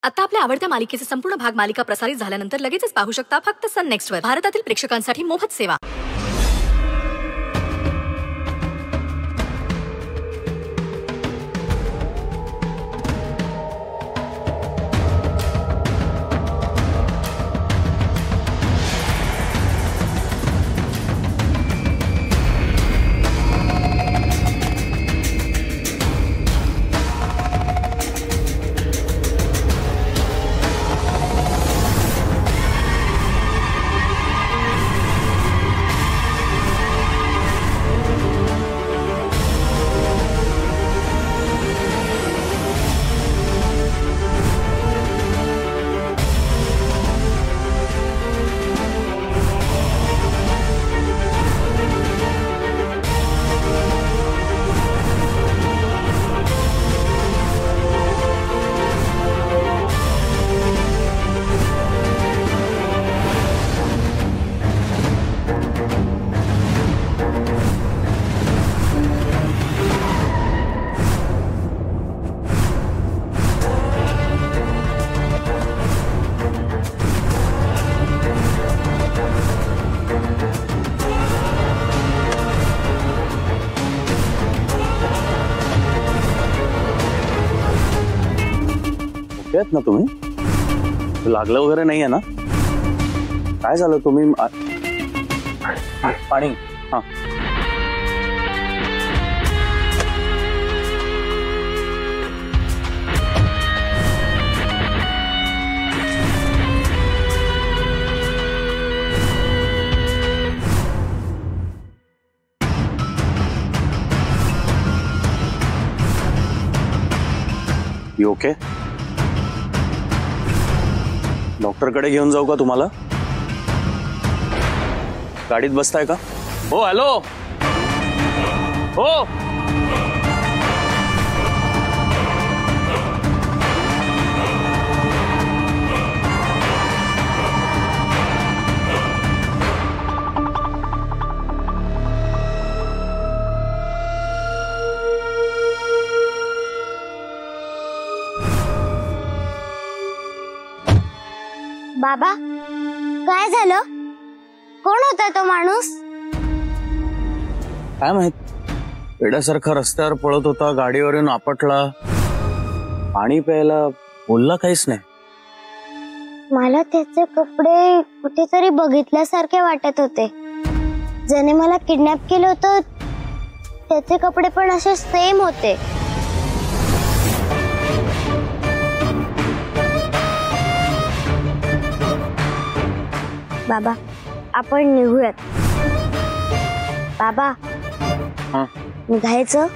आता आपल्या आवडत्या मालिकेचे संपूर्ण भाग मालिका प्रसारित झाल्यानंतर लगेचच पाहू शकता फक्त सन नेक्स्टवर. भारतातील प्रेक्षकांसाठी मोफत सेवा. ना तुम्ही लागलं वगैरे नाही आहे ना? काय झालं तुम्ही? पाणी. हा यू ओके? डॉक्टरकडे घेऊन जाऊ का तुम्हाला? गाडीत बसताय का? हो हॅलो हो. बाबा काय झालं? कोण होता तो माणूस? काय माहित, वेड्यासारखा रस्त्यावर पळत होता, गाडीवरून आपटला, पाणी प्यायला बोलला काहीच नाही. मला त्याचे कपडे कुठेतरी बघितल्यासारखे वाटत होते. ज्याने मला किडनॅप केलं होतं त्याचे कपडे पण असे सेम होते. बाबा आपण निघूयात. बाबा निघायचं?